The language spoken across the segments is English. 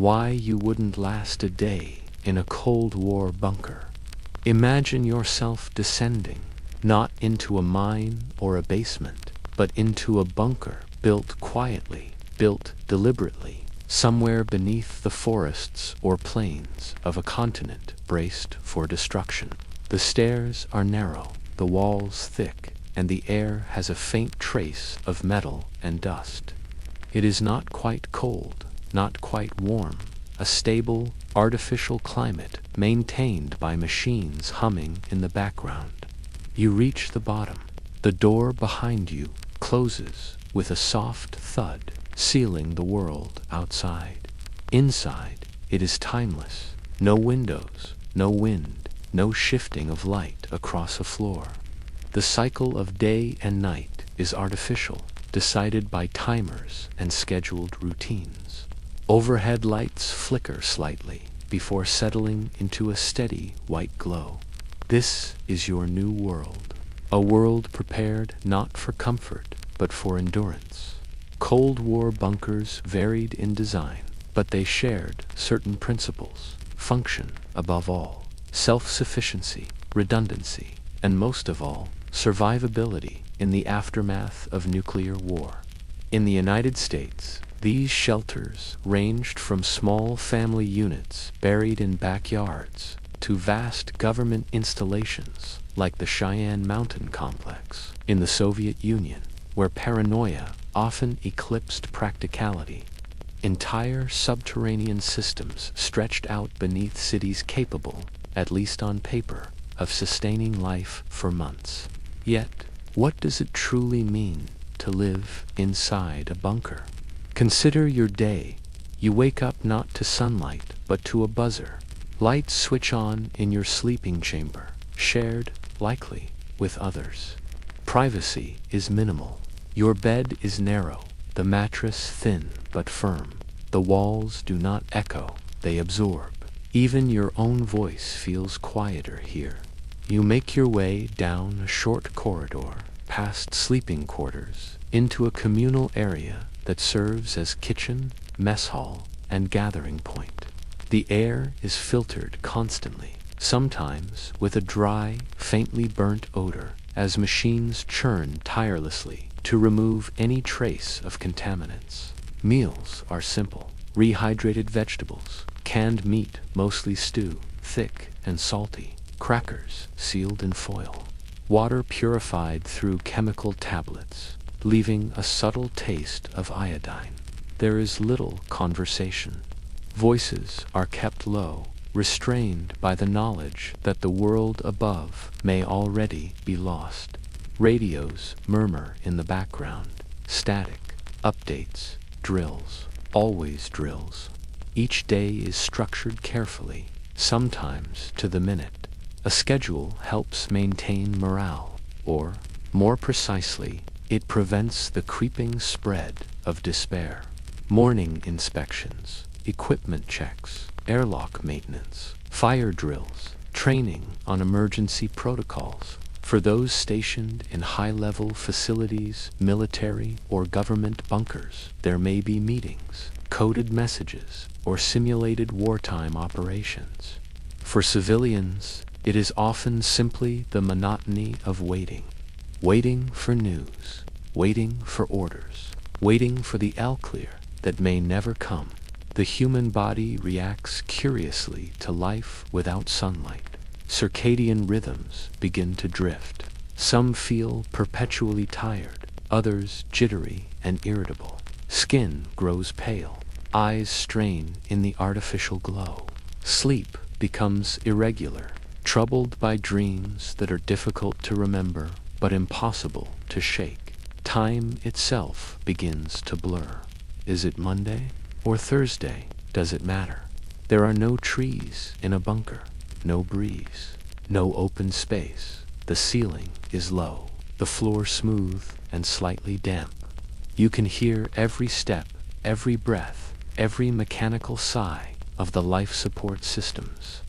Why you wouldn't last a day in a Cold War bunker. Imagine yourself descending, not into a mine or a basement, but into a bunker built quietly, built deliberately, somewhere beneath the forests or plains of a continent braced for destruction. The stairs are narrow, the walls thick, and the air has a faint trace of metal and dust. It is not quite cold, not quite warm, a stable, artificial climate maintained by machines humming in the background. You reach the bottom. The door behind you closes with a soft thud, sealing the world outside. Inside, it is timeless. No windows, no wind, no shifting of light across a floor. The cycle of day and night is artificial, decided by timers and scheduled routines. Overhead lights flicker slightly before settling into a steady white glow. This is your new world, a world prepared not for comfort, but for endurance. Cold War bunkers varied in design, but they shared certain principles: function above all, self-sufficiency, redundancy, and most of all, survivability in the aftermath of nuclear war. In the United States, these shelters ranged from small family units buried in backyards to vast government installations like the Cheyenne Mountain Complex in the Soviet Union, where paranoia often eclipsed practicality. Entire subterranean systems stretched out beneath cities capable, at least on paper, of sustaining life for months. Yet, what does it truly mean to live inside a bunker? Consider your day. You wake up not to sunlight, but to a buzzer. Lights switch on in your sleeping chamber, shared, likely, with others. Privacy is minimal. Your bed is narrow, the mattress thin but firm. The walls do not echo, they absorb. Even your own voice feels quieter here. You make your way down a short corridor, past sleeping quarters, into a communal area that serves as kitchen, mess hall, and gathering point. The air is filtered constantly, sometimes with a dry, faintly burnt odor, as machines churn tirelessly to remove any trace of contaminants. Meals are simple: rehydrated vegetables, canned meat, mostly stew, thick and salty, crackers sealed in foil, water purified through chemical tablets, leaving a subtle taste of iodine. There is little conversation. Voices are kept low, restrained by the knowledge that the world above may already be lost. Radios murmur in the background, static, updates, drills, always drills. Each day is structured carefully, sometimes to the minute. A schedule helps maintain morale, or, more precisely, it prevents the creeping spread of despair. Morning inspections, equipment checks, airlock maintenance, fire drills, training on emergency protocols. For those stationed in high-level facilities, military or government bunkers, there may be meetings, coded messages, or simulated wartime operations. For civilians, it is often simply the monotony of waiting. Waiting for news, waiting for orders, waiting for the all-clear that may never come. The human body reacts curiously to life without sunlight. Circadian rhythms begin to drift. Some feel perpetually tired, others jittery and irritable. Skin grows pale, eyes strain in the artificial glow. Sleep becomes irregular, troubled by dreams that are difficult to remember but impossible to shake. Time itself begins to blur. Is it Monday or Thursday? Does it matter? There are no trees in a bunker, no breeze, no open space. The ceiling is low, the floor smooth and slightly damp. You can hear every step, every breath, every mechanical sigh of the life support systems.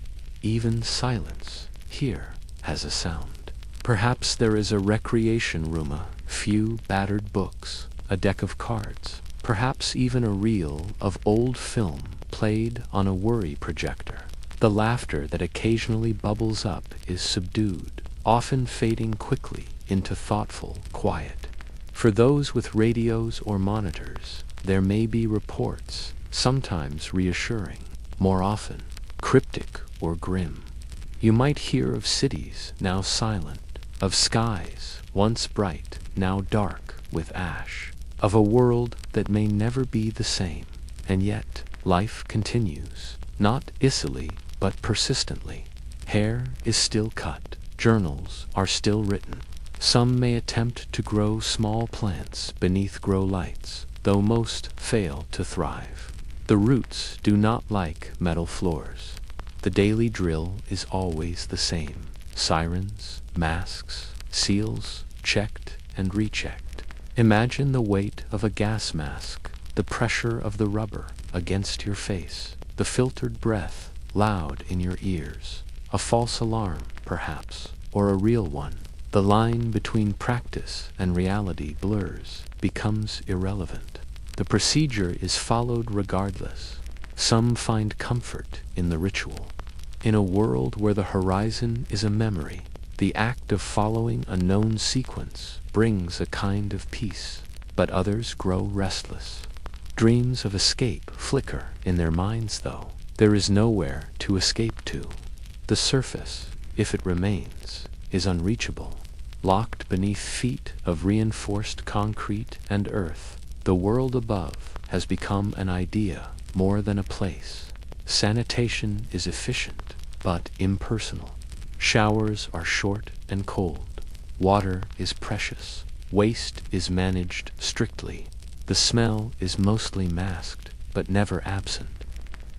Even silence here has a sound. Perhaps there is a recreation room, a few battered books, a deck of cards, perhaps even a reel of old film played on a worry projector. The laughter that occasionally bubbles up is subdued, often fading quickly into thoughtful quiet. For those with radios or monitors, there may be reports, sometimes reassuring, more often cryptic or grim. You might hear of cities now silent, of skies once bright, now dark with ash, of a world that may never be the same. And yet, life continues, not icily, but persistently. Hair is still cut, journals are still written. Some may attempt to grow small plants beneath grow lights, though most fail to thrive. The roots do not like metal floors. The daily drill is always the same. Sirens, masks, seals, checked and rechecked. Imagine the weight of a gas mask, the pressure of the rubber against your face, the filtered breath loud in your ears. A false alarm, perhaps, or a real one. The line between practice and reality blurs, becomes irrelevant. The procedure is followed regardless. Some find comfort in the ritual. In a world where the horizon is a memory, the act of following a known sequence brings a kind of peace, but others grow restless. Dreams of escape flicker in their minds, though. There is nowhere to escape to. The surface, if it remains, is unreachable. Locked beneath feet of reinforced concrete and earth, the world above has become an idea more than a place. Sanitation is efficient, but impersonal. Showers are short and cold. Water is precious. Waste is managed strictly. The smell is mostly masked, but never absent.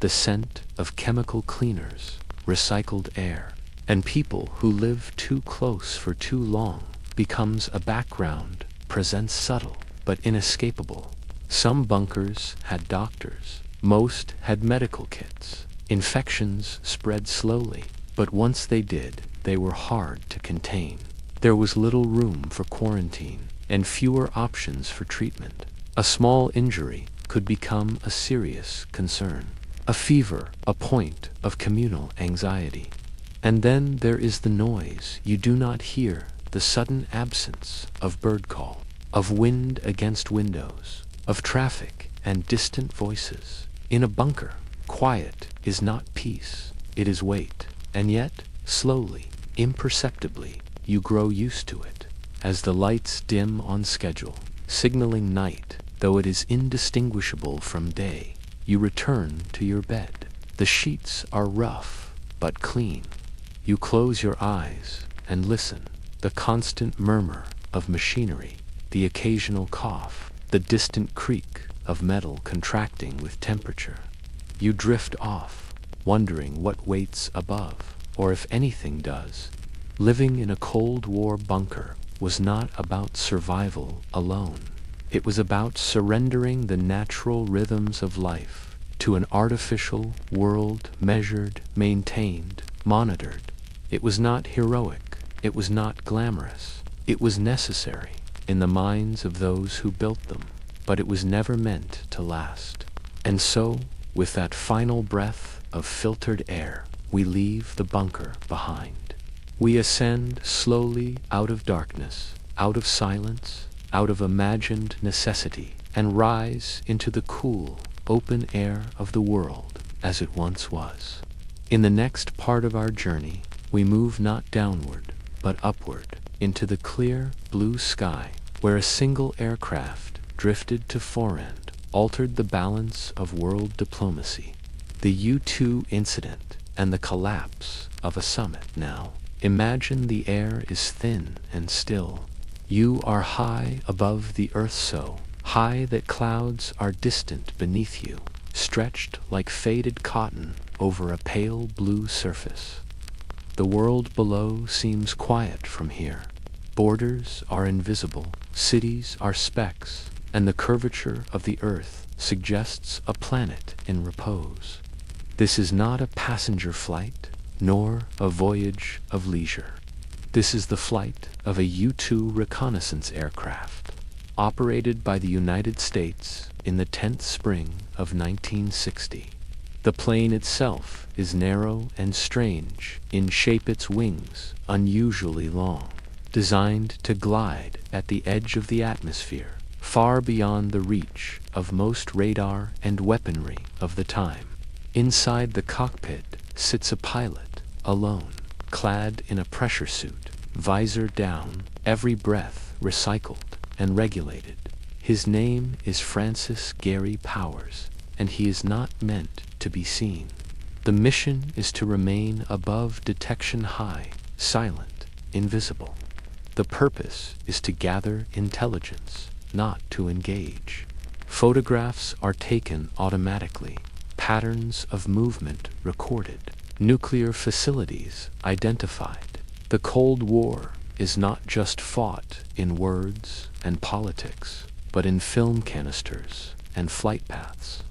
The scent of chemical cleaners, recycled air, and people who live too close for too long becomes a background, presents subtle, but inescapable. Some bunkers had doctors. Most had medical kits. Infections spread slowly, but once they did, they were hard to contain. There was little room for quarantine, and fewer options for treatment. A small injury could become a serious concern. A fever, a point of communal anxiety. And then there is the noise you do not hear, the sudden absence of bird call, of wind against windows, of traffic and distant voices. In a bunker, quiet is not peace, it is weight. And yet, slowly, imperceptibly, you grow used to it. As the lights dim on schedule, signaling night, though it is indistinguishable from day, you return to your bed. The sheets are rough, but clean. You close your eyes and listen. The constant murmur of machinery, the occasional cough, the distant creak of metal contracting with temperature. You drift off, wondering what waits above, or if anything does. Living in a Cold War bunker was not about survival alone. It was about surrendering the natural rhythms of life to an artificial world measured, maintained, monitored. It was not heroic. It was not glamorous. It was necessary in the minds of those who built them, but it was never meant to last. And so, with that final breath of filtered air, we leave the bunker behind. We ascend slowly out of darkness, out of silence, out of imagined necessity, and rise into the cool, open air of the world as it once was. In the next part of our journey, we move not downward, but upward, into the clear, blue sky, where a single aircraft, drifted to forend, altered the balance of world diplomacy. The U-2 incident and the collapse of a summit now. Imagine the air is thin and still. You are high above the earth, so high that clouds are distant beneath you, stretched like faded cotton over a pale blue surface. The world below seems quiet from here. Borders are invisible, cities are specks, and the curvature of the earth suggests a planet in repose. This is not a passenger flight, nor a voyage of leisure. This is the flight of a U-2 reconnaissance aircraft, operated by the United States in the 10th spring of 1960. The plane itself is narrow and strange in shape, its wings unusually long, designed to glide at the edge of the atmosphere, far beyond the reach of most radar and weaponry of the time. Inside the cockpit sits a pilot, alone, clad in a pressure suit, visor down, every breath recycled and regulated. His name is Francis Gary Powers, and he is not meant to be seen. The mission is to remain above detection high, silent, invisible. The purpose is to gather intelligence, not to engage. Photographs are taken automatically, patterns of movement recorded, nuclear facilities identified. The Cold War is not just fought in words and politics, but in film canisters and flight paths.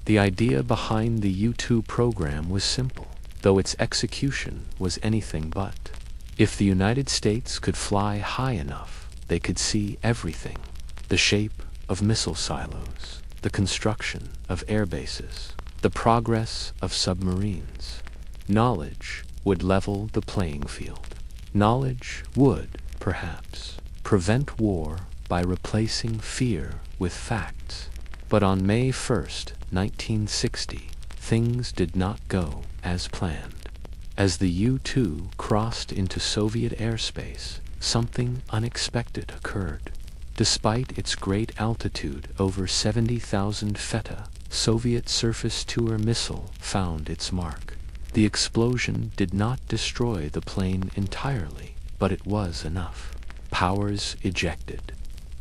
The idea behind the U-2 program was simple, though its execution was anything but. If the United States could fly high enough, they could see everything: the shape of missile silos, the construction of air bases, the progress of submarines. Knowledge would level the playing field. Knowledge would, perhaps, prevent war by replacing fear with facts. But on May 1st, 1960, things did not go as planned. As the U-2 crossed into Soviet airspace, something unexpected occurred. Despite its great altitude, over 70,000 feta, Soviet surface-to-air missile found its mark. The explosion did not destroy the plane entirely, but it was enough. Powers ejected.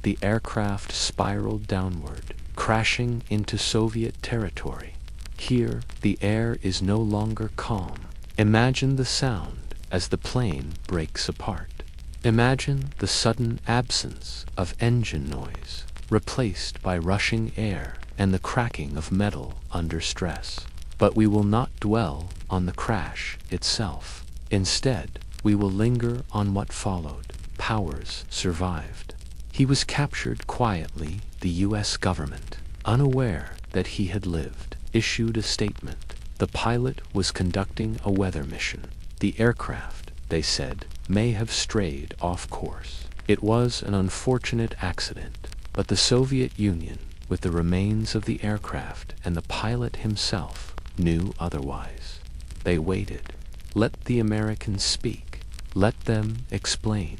The aircraft spiraled downward, crashing into Soviet territory. Here, the air is no longer calm. Imagine the sound as the plane breaks apart. Imagine the sudden absence of engine noise, replaced by rushing air and the cracking of metal under stress. But we will not dwell on the crash itself. Instead, we will linger on what followed. Powers survived. He was captured quietly. The U.S. government, unaware that he had lived, issued a statement. The pilot was conducting a weather mission. The aircraft, they said, may have strayed off course. It was an unfortunate accident, but the Soviet Union, with the remains of the aircraft and the pilot himself, knew otherwise. They waited. Let the Americans speak. Let them explain.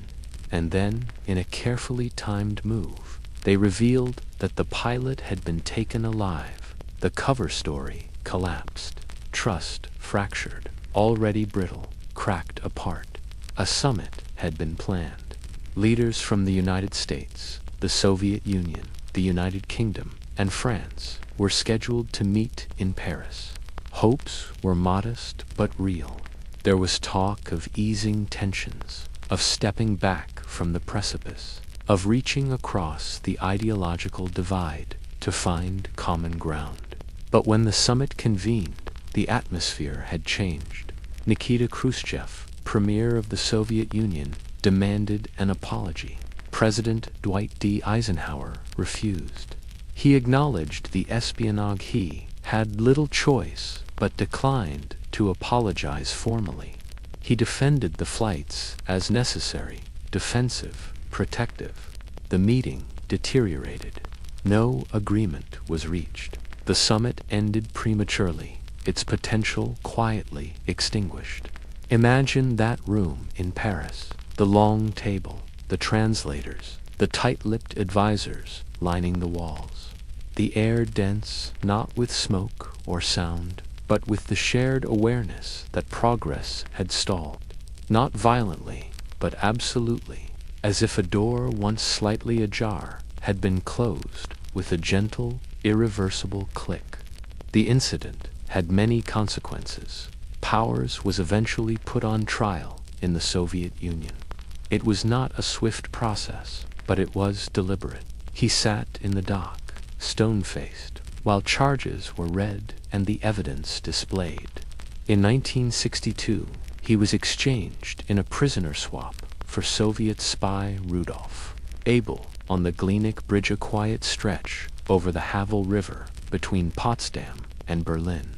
And then, in a carefully timed move, they revealed that the pilot had been taken alive. The cover story collapsed. Trust fractured. Already brittle, cracked apart. A summit had been planned. Leaders from the United States, the Soviet Union, the United Kingdom, and France were scheduled to meet in Paris. Hopes were modest but real. There was talk of easing tensions, of stepping back from the precipice, of reaching across the ideological divide to find common ground. But when the summit convened, the atmosphere had changed. Nikita Khrushchev, premier of the Soviet Union, demanded an apology. President Dwight D. Eisenhower refused. He acknowledged the espionage. He had little choice but declined to apologize formally. He defended the flights as necessary, defensive, protective. The meeting deteriorated. No agreement was reached. The summit ended prematurely, its potential quietly extinguished. Imagine that room in Paris, the long table, the translators, the tight-lipped advisors lining the walls. The air dense not with smoke or sound, but with the shared awareness that progress had stalled. Not violently, but absolutely, as if a door once slightly ajar had been closed with a gentle, irreversible click. The incident had many consequences. Powers was eventually put on trial in the Soviet Union. It was not a swift process, but it was deliberate. He sat in the dock, stone-faced, while charges were read and the evidence displayed. In 1962, he was exchanged in a prisoner swap for Soviet spy Rudolf Abel on the Glienicke Bridge, a quiet stretch over the Havel River between Potsdam and Berlin.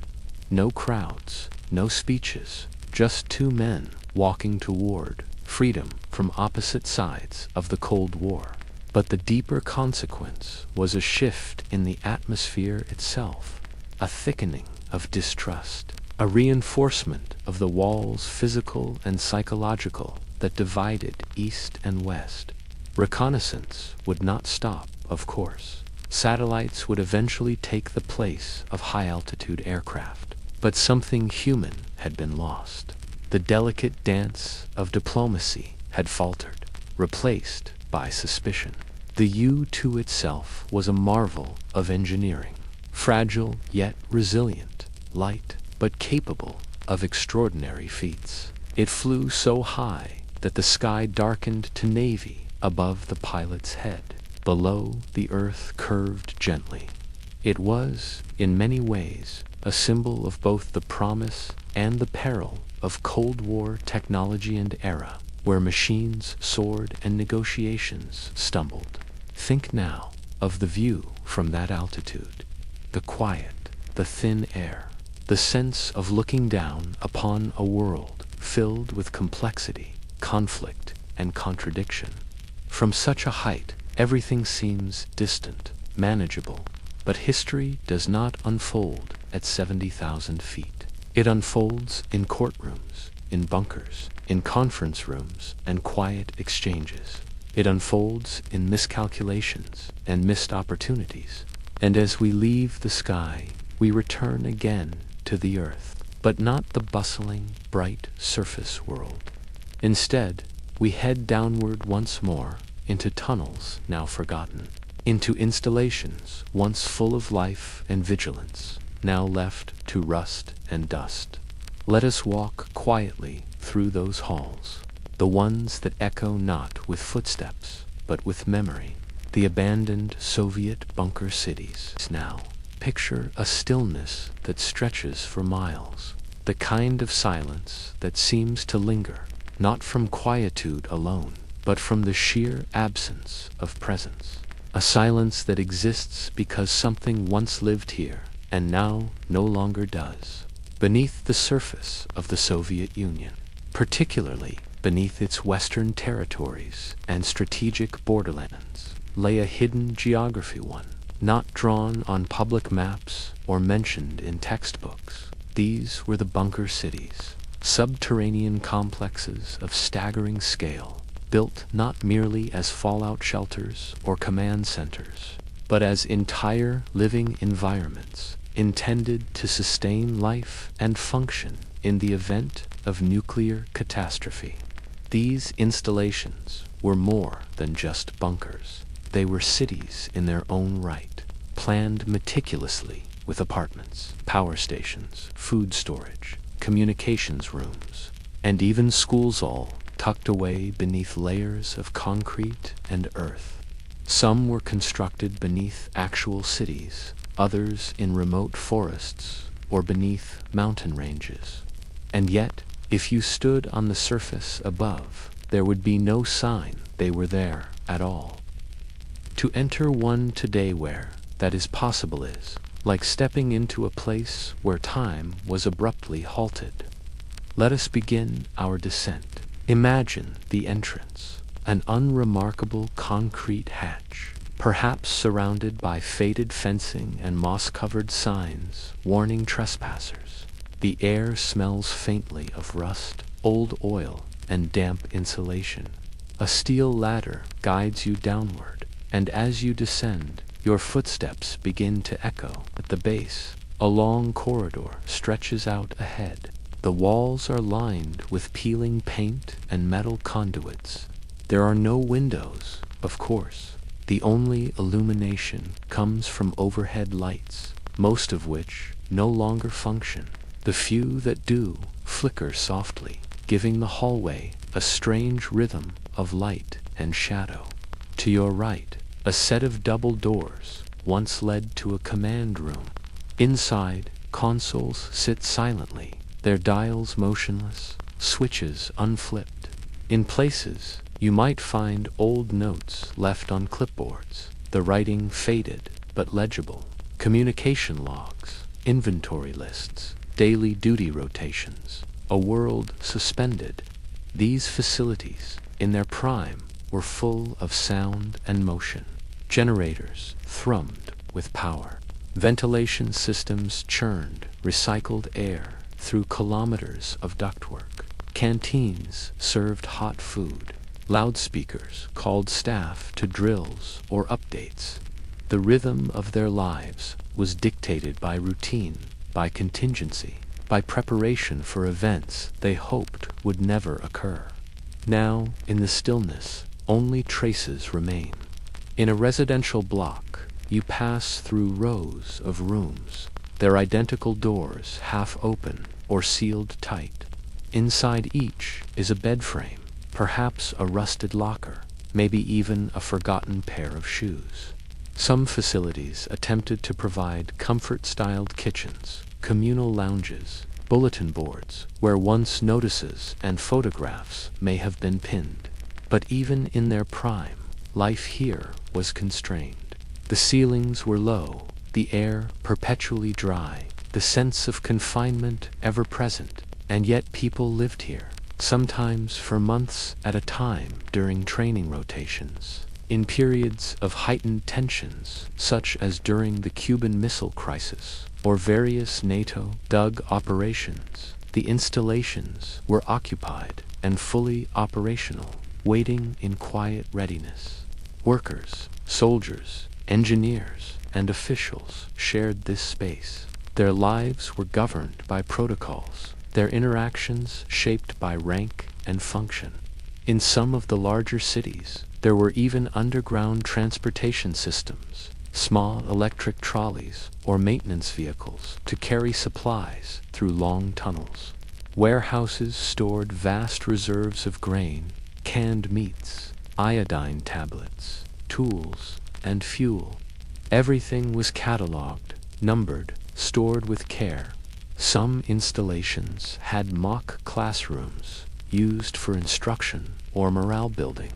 No crowds, no speeches, just two men walking toward freedom from opposite sides of the Cold War. But the deeper consequence was a shift in the atmosphere itself, a thickening of distrust, a reinforcement of the walls, physical and psychological, that divided East and West. Reconnaissance would not stop, of course. Satellites would eventually take the place of high-altitude aircraft. But something human had been lost. The delicate dance of diplomacy had faltered, replaced by suspicion. The U-2 itself was a marvel of engineering, fragile yet resilient, light but capable of extraordinary feats. It flew so high that the sky darkened to navy above the pilot's head. Below, the earth curved gently. It was, in many ways, a symbol of both the promise and the peril of Cold War technology and era, where machines soared and negotiations stumbled. Think now of the view from that altitude, the quiet, the thin air, the sense of looking down upon a world filled with complexity, conflict, and contradiction. From such a height, everything seems distant, manageable, but history does not unfold at 70,000 feet. It unfolds in courtrooms, in bunkers, in conference rooms, and quiet exchanges. It unfolds in miscalculations and missed opportunities. And as we leave the sky, we return again to the earth, but not the bustling, bright surface world. Instead, we head downward once more into tunnels now forgotten, into installations once full of life and vigilance, now left to rust and dust. Let us walk quietly through those halls, the ones that echo not with footsteps, but with memory, the abandoned Soviet bunker cities. Now, picture a stillness that stretches for miles, the kind of silence that seems to linger, not from quietude alone, but from the sheer absence of presence. A silence that exists because something once lived here and now no longer does. Beneath the surface of the Soviet Union, particularly beneath its western territories and strategic borderlands, lay a hidden geography, one not drawn on public maps or mentioned in textbooks. These were the bunker cities, subterranean complexes of staggering scale, built not merely as fallout shelters or command centers, but as entire living environments intended to sustain life and function in the event of nuclear catastrophe. These installations were more than just bunkers. They were cities in their own right, planned meticulously with apartments, power stations, food storage, communications rooms, and even schools, all tucked away beneath layers of concrete and earth. Some were constructed beneath actual cities, others in remote forests or beneath mountain ranges. And yet, if you stood on the surface above, there would be no sign they were there at all. To enter one today where that is possible is like stepping into a place where time was abruptly halted. Let us begin our descent. Imagine the entrance, an unremarkable concrete hatch, perhaps surrounded by faded fencing and moss-covered signs warning trespassers. The air smells faintly of rust, old oil, and damp insulation. A steel ladder guides you downward, and as you descend, your footsteps begin to echo. At the base, a long corridor stretches out ahead. The walls are lined with peeling paint and metal conduits. There are no windows, of course. The only illumination comes from overhead lights, most of which no longer function. The few that do flicker softly, giving the hallway a strange rhythm of light and shadow. To your right, a set of double doors once led to a command room. Inside, consoles sit silently, their dials motionless, switches unflipped. In places, you might find old notes left on clipboards, the writing faded but legible, communication logs, inventory lists, daily duty rotations, a world suspended. These facilities, in their prime, were full of sound and motion. Generators thrummed with power. Ventilation systems churned recycled air through kilometers of ductwork. Canteens served hot food. Loudspeakers called staff to drills or updates. The rhythm of their lives was dictated by routine, by contingency, by preparation for events they hoped would never occur. Now, in the stillness, only traces remain. In a residential block, you pass through rows of rooms, their identical doors half open or sealed tight. Inside each is a bed frame, perhaps a rusted locker, maybe even a forgotten pair of shoes. Some facilities attempted to provide comfort-styled kitchens, communal lounges, bulletin boards where once notices and photographs may have been pinned. But even in their prime, life here was constrained. The ceilings were low, the air perpetually dry, the sense of confinement ever present, and yet people lived here, sometimes for months at a time during training rotations. In periods of heightened tensions, such as during the Cuban Missile Crisis or various NATO-DUG operations, the installations were occupied and fully operational, waiting in quiet readiness. Workers, soldiers, engineers, and officials shared this space. Their lives were governed by protocols, their interactions shaped by rank and function. In some of the larger cities, there were even underground transportation systems, small electric trolleys or maintenance vehicles to carry supplies through long tunnels. Warehouses stored vast reserves of grain, canned meats, iodine tablets, tools, and fuel. Everything was catalogued, numbered, stored with care. Some installations had mock classrooms used for instruction or morale building.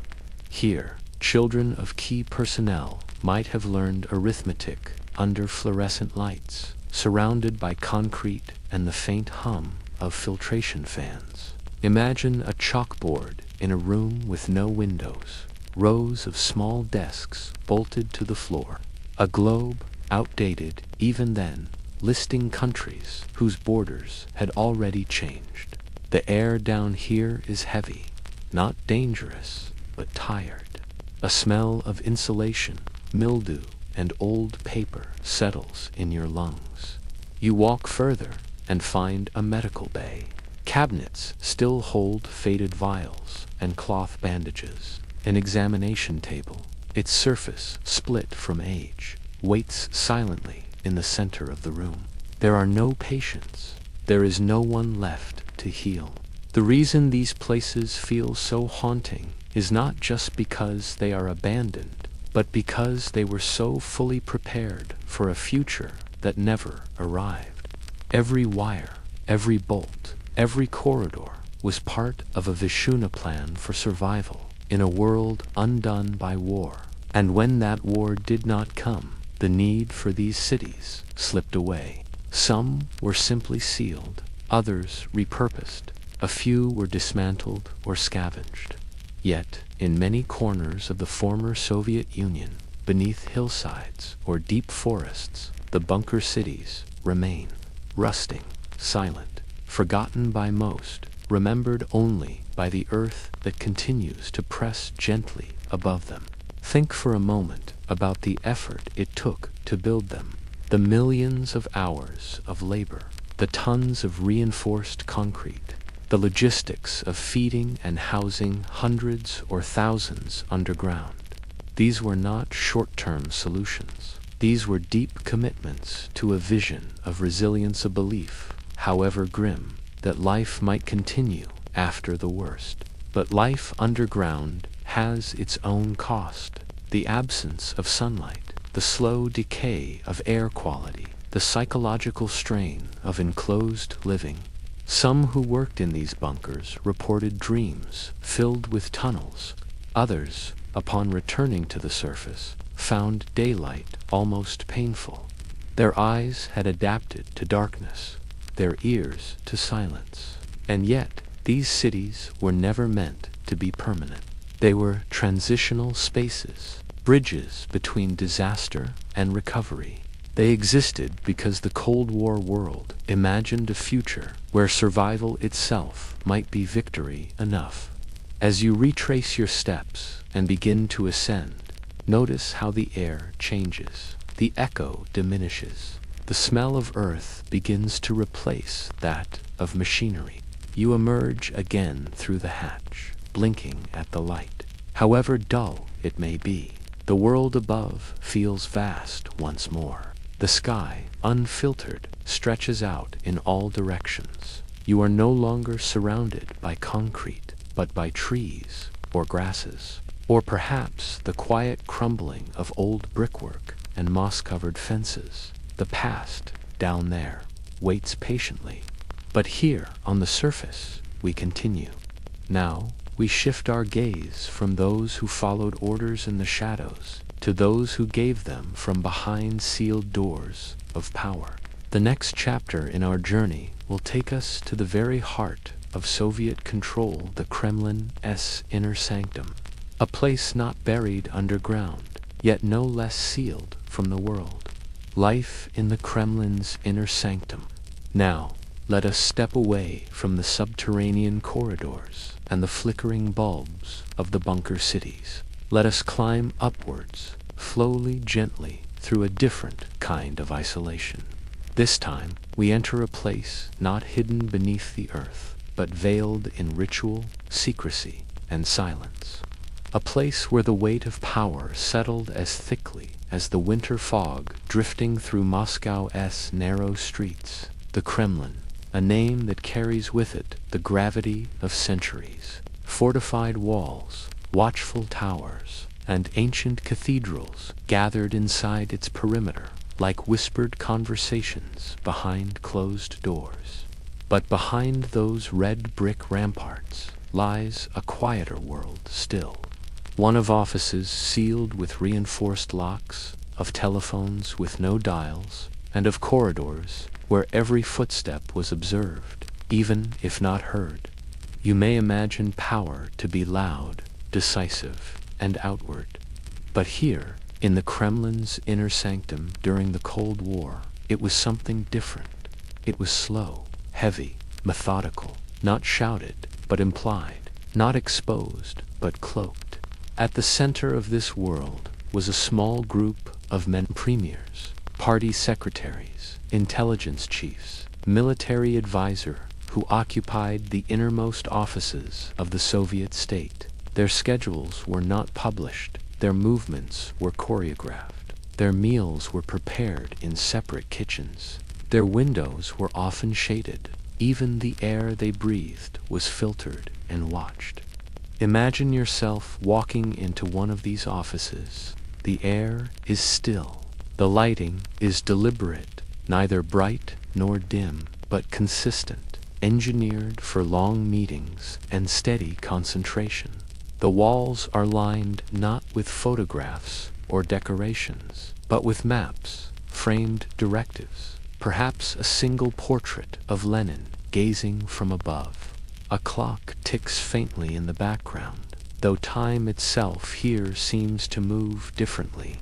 Here, children of key personnel might have learned arithmetic under fluorescent lights, surrounded by concrete and the faint hum of filtration fans. Imagine a chalkboard in a room with no windows, rows of small desks bolted to the floor, a globe, outdated even then, listing countries whose borders had already changed. The air down here is heavy, not dangerous, but tired. A smell of insulation, mildew, and old paper settles in your lungs. You walk further and find a medical bay. Cabinets still hold faded vials and cloth bandages. An examination table, its surface split from age, waits silently in the center of the room. There are no patients. There is no one left to heal. The reason these places feel so haunting is not just because they are abandoned, but because they were so fully prepared for a future that never arrived. Every wire, every bolt, every corridor was part of a Vishnu plan for survival in a world undone by war. And when that war did not come, the need for these cities slipped away. Some were simply sealed, others repurposed. A few were dismantled or scavenged. Yet, in many corners of the former Soviet Union, beneath hillsides or deep forests, the bunker cities remain, rusting, silent, forgotten by most, remembered only by the earth that continues to press gently above them. Think for a moment about the effort it took to build them, the millions of hours of labor, the tons of reinforced concrete, the logistics of feeding and housing hundreds or thousands underground. These were not short-term solutions. These were deep commitments to a vision of resilience, a belief, however grim, that life might continue after the worst. But life underground has its own cost. The absence of sunlight, the slow decay of air quality, the psychological strain of enclosed living. Some who worked in these bunkers reported dreams filled with tunnels. Others, upon returning to the surface, found daylight almost painful. Their eyes had adapted to darkness. their ears to silence. And yet, these cities were never meant to be permanent. They were transitional spaces, bridges between disaster and recovery. They existed because the Cold War world imagined a future where survival itself might be victory enough. As you retrace your steps and begin to ascend, notice how the air changes. The echo diminishes. The smell of earth begins to replace that of machinery. You emerge again through the hatch, blinking at the light. However dull it may be, the world above feels vast once more. The sky, unfiltered, stretches out in all directions. You are no longer surrounded by concrete, but by trees or grasses, or perhaps the quiet crumbling of old brickwork and moss-covered fences. The past, down there, waits patiently. But here, on the surface, we continue. Now, we shift our gaze from those who followed orders in the shadows to those who gave them from behind sealed doors of power. The next chapter in our journey will take us to the very heart of Soviet control, the Kremlin's inner sanctum, a place not buried underground, yet no less sealed from the world. Life in the Kremlin's inner sanctum. Now, let us step away from the subterranean corridors and the flickering bulbs of the bunker cities. Let us climb upwards, slowly, gently, through a different kind of isolation. This time, we enter a place not hidden beneath the earth, but veiled in ritual, secrecy, and silence. A place where the weight of power settled as thickly as the winter fog drifting through Moscow's narrow streets. The Kremlin, a name that carries with it the gravity of centuries. Fortified walls, watchful towers, and ancient cathedrals gathered inside its perimeter, like whispered conversations behind closed doors. But behind those red brick ramparts lies a quieter world still. One of offices sealed with reinforced locks, of telephones with no dials, and of corridors where every footstep was observed, even if not heard. You may imagine power to be loud, decisive, and outward. But here, in the Kremlin's inner sanctum during the Cold War, it was something different. It was slow, heavy, methodical, not shouted, but implied, not exposed, but cloaked. At the center of this world was a small group of men, premiers, party secretaries, intelligence chiefs, military advisor, who occupied the innermost offices of the Soviet state. Their schedules were not published, their movements were choreographed, their meals were prepared in separate kitchens, their windows were often shaded, even the air they breathed was filtered and watched. Imagine yourself walking into one of these offices. The air is still. The lighting is deliberate, neither bright nor dim, but consistent, engineered for long meetings and steady concentration. The walls are lined not with photographs or decorations, but with maps, framed directives, perhaps a single portrait of Lenin gazing from above. A clock ticks faintly in the background, though time itself here seems to move differently.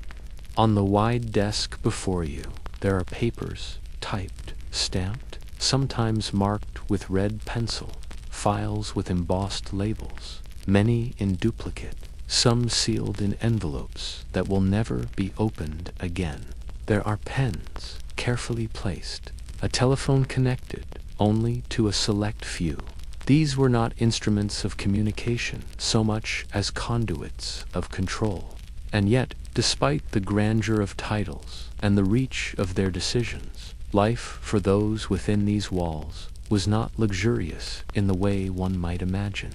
On the wide desk before you, there are papers, typed, stamped, sometimes marked with red pencil, files with embossed labels, many in duplicate, some sealed in envelopes that will never be opened again. There are pens, carefully placed, a telephone connected only to a select few. These were not instruments of communication so much as conduits of control. And yet, despite the grandeur of titles and the reach of their decisions, life for those within these walls was not luxurious in the way one might imagine.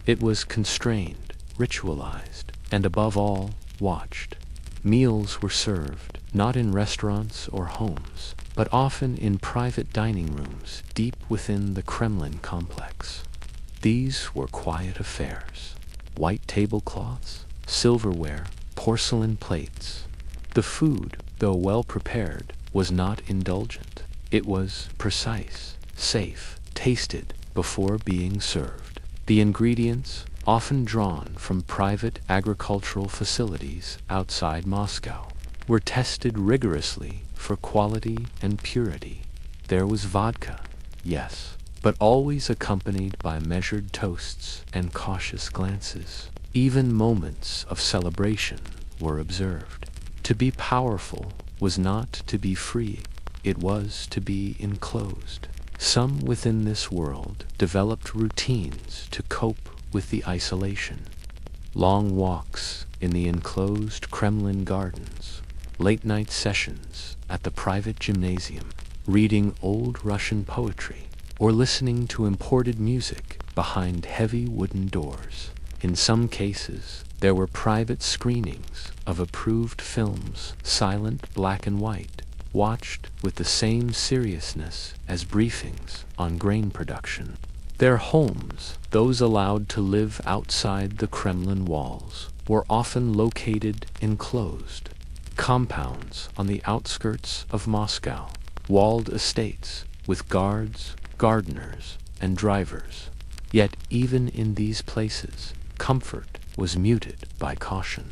It was constrained, ritualized, and above all, watched. Meals were served, not in restaurants or homes, but often in private dining rooms deep within the Kremlin complex. These were quiet affairs. White tablecloths, silverware, porcelain plates. The food, though well prepared, was not indulgent. It was precise, safe, tasted before being served. The ingredients, often drawn from private agricultural facilities outside Moscow, were tested rigorously for quality and purity. There was vodka, yes, but always accompanied by measured toasts and cautious glances. Even moments of celebration were observed. To be powerful was not to be free, it was to be enclosed. Some within this world developed routines to cope with the isolation. Long walks in the enclosed Kremlin gardens, late-night sessions at the private gymnasium, reading old Russian poetry, or listening to imported music behind heavy wooden doors. In some cases, there were private screenings of approved films, silent black and white, watched with the same seriousness as briefings on grain production. Their homes, those allowed to live outside the Kremlin walls, were often located enclosed compounds on the outskirts of Moscow, walled estates with guards, gardeners, and drivers. Yet even in these places, comfort was muted by caution.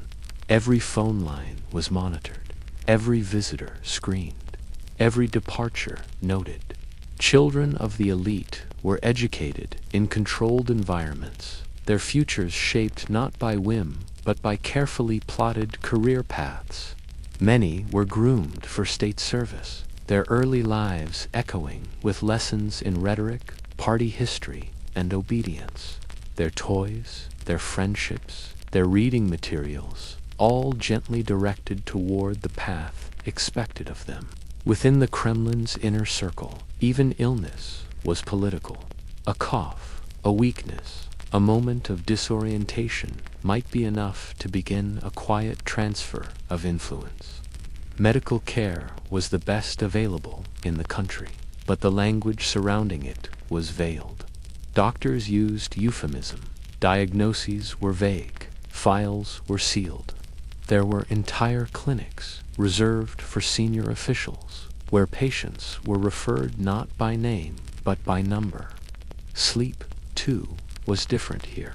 Every phone line was monitored, every visitor screened, every departure noted. Children of the elite were educated in controlled environments, their futures shaped not by whim, but by carefully plotted career paths. Many were groomed for state service, their early lives echoing with lessons in rhetoric, party history, and obedience. Their toys, their friendships, their reading materials, all gently directed toward the path expected of them. Within the Kremlin's inner circle, even illness was political. A cough, a weakness, a moment of disorientation might be enough to begin a quiet transfer of influence. Medical care was the best available in the country, but the language surrounding it was veiled. Doctors used euphemism, diagnoses were vague, files were sealed. There were entire clinics reserved for senior officials, where patients were referred not by name but by number. Sleep, too, was different here.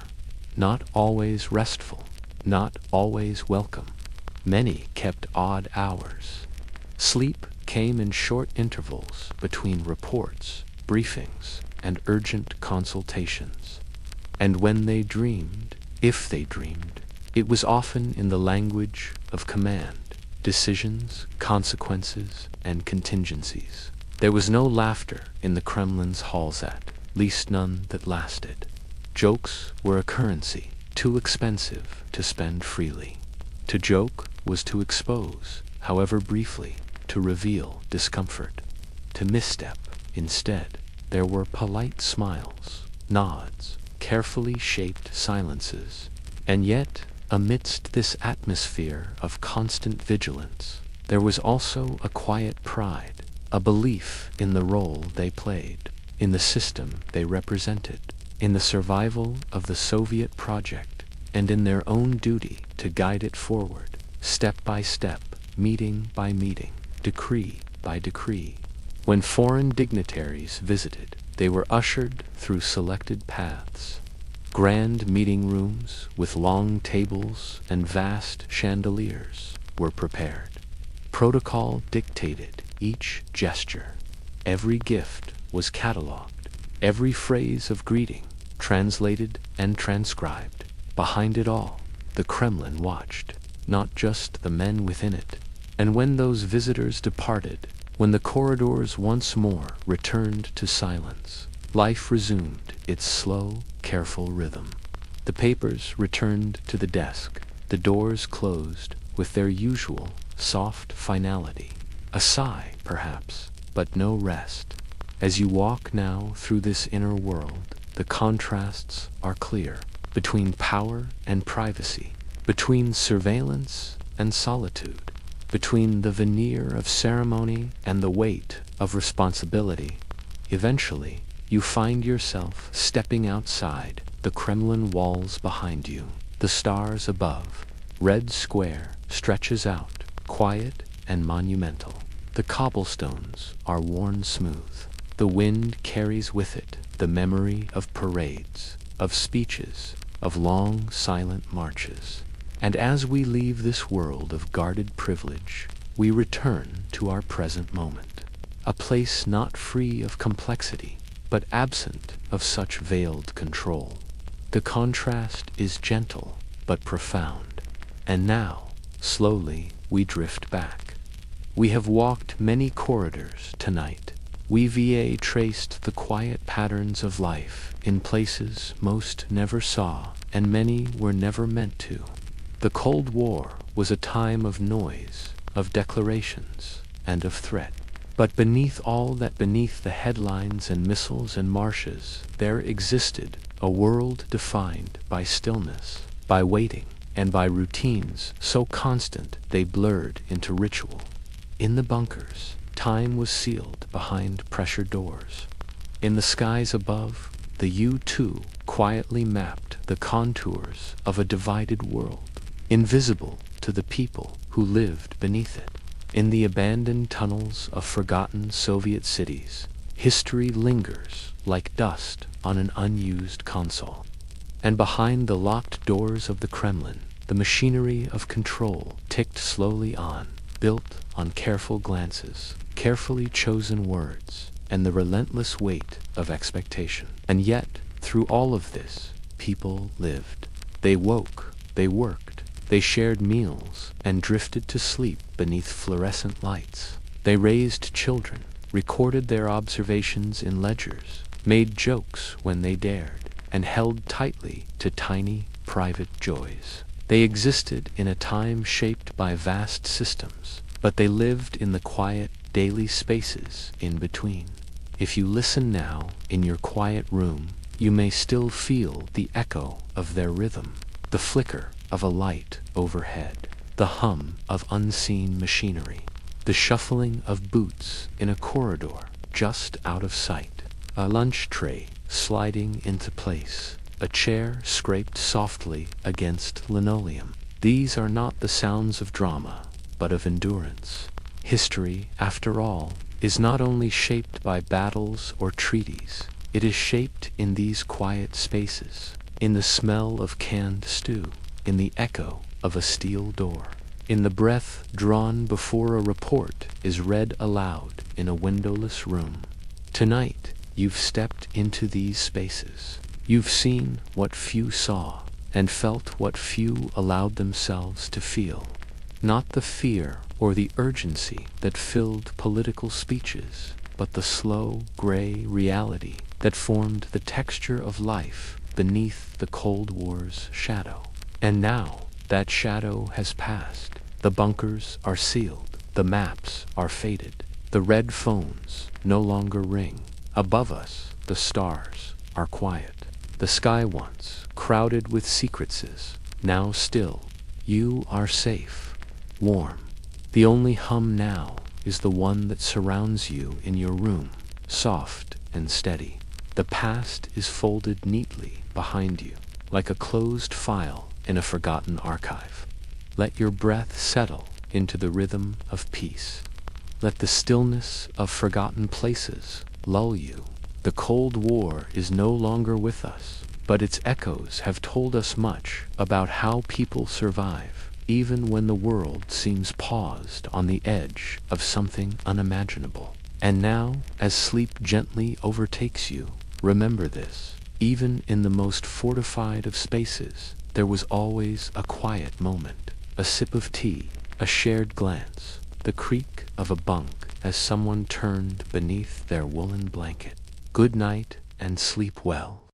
Not always restful, not always welcome. Many kept odd hours. Sleep came in short intervals between reports, briefings, and urgent consultations. And when they dreamed, if they dreamed, it was often in the language of command, decisions, consequences, and contingencies. There was no laughter in the Kremlin's hallzat, least none that lasted. Jokes were a currency, too expensive to spend freely. To joke was to expose, however briefly, to reveal discomfort. To misstep, instead, there were polite smiles, nods, carefully shaped silences. And yet, amidst this atmosphere of constant vigilance, there was also a quiet pride, a belief in the role they played, in the system they represented, in the survival of the Soviet project, and in their own duty to guide it forward, step by step, meeting by meeting, decree by decree. When foreign dignitaries visited, they were ushered through selected paths. Grand meeting rooms with long tables and vast chandeliers were prepared. Protocol dictated each gesture. Every gift was catalogued, every phrase of greeting translated and transcribed. Behind it all, the Kremlin watched, not just the men within it. And when those visitors departed, when the corridors once more returned to silence, life resumed its slow, careful rhythm. The papers returned to the desk, the doors closed with their usual soft finality. A sigh, perhaps, but no rest. As you walk now through this inner world, the contrasts are clear between power and privacy, between surveillance and solitude, between the veneer of ceremony and the weight of responsibility. Eventually, you find yourself stepping outside the Kremlin walls behind you. The stars above, Red Square, stretches out, quiet and monumental. The cobblestones are worn smooth. The wind carries with it the memory of parades, of speeches, of long silent marches. And as we leave this world of guarded privilege, we return to our present moment, a place not free of complexity, but absent of such veiled control. The contrast is gentle but profound, and now, slowly, we drift back. We have walked many corridors tonight. We've traced the quiet patterns of life in places most never saw and many were never meant to. The Cold War was a time of noise, of declarations, and of threat. But beneath all that, beneath the headlines and missiles and marshes, there existed a world defined by stillness, by waiting, and by routines so constant they blurred into ritual. In the bunkers, time was sealed behind pressure doors. In the skies above, the U-2 quietly mapped the contours of a divided world, invisible to the people who lived beneath it. In the abandoned tunnels of forgotten Soviet cities, history lingers like dust on an unused console. And behind the locked doors of the Kremlin, the machinery of control ticked slowly on, built on careful glances, carefully chosen words, and the relentless weight of expectation. And yet, through all of this, people lived. They woke, they worked, they shared meals, and drifted to sleep beneath fluorescent lights. They raised children, recorded their observations in ledgers, made jokes when they dared, and held tightly to tiny, private joys. They existed in a time shaped by vast systems, but they lived in the quiet, daily spaces in between. If you listen now, in your quiet room, you may still feel the echo of their rhythm, the flicker of a light overhead, the hum of unseen machinery, the shuffling of boots in a corridor just out of sight, a lunch tray sliding into place, a chair scraped softly against linoleum. These are not the sounds of drama, but of endurance. History, after all, is not only shaped by battles or treaties, it is shaped in these quiet spaces, in the smell of canned stew, in the echo of a steel door, in the breath drawn before a report is read aloud in a windowless room. Tonight, you've stepped into these spaces. You've seen what few saw, and felt what few allowed themselves to feel. Not the fear or the urgency that filled political speeches, but the slow, gray reality that formed the texture of life beneath the Cold War's shadow. And now, that shadow has passed. The bunkers are sealed. The maps are faded. The red phones no longer ring. Above us, the stars are quiet. The sky once crowded with secretses, now still. You are safe, warm. The only hum now is the one that surrounds you in your room, soft and steady. The past is folded neatly behind you, like a closed file in a forgotten archive. Let your breath settle into the rhythm of peace. Let the stillness of forgotten places lull you. The Cold War is no longer with us, but its echoes have told us much about how people survive, even when the world seems paused on the edge of something unimaginable. And now, as sleep gently overtakes you, remember this: even in the most fortified of spaces, there was always a quiet moment, a sip of tea, a shared glance, the creak of a bunk as someone turned beneath their woolen blanket. Good night and sleep well.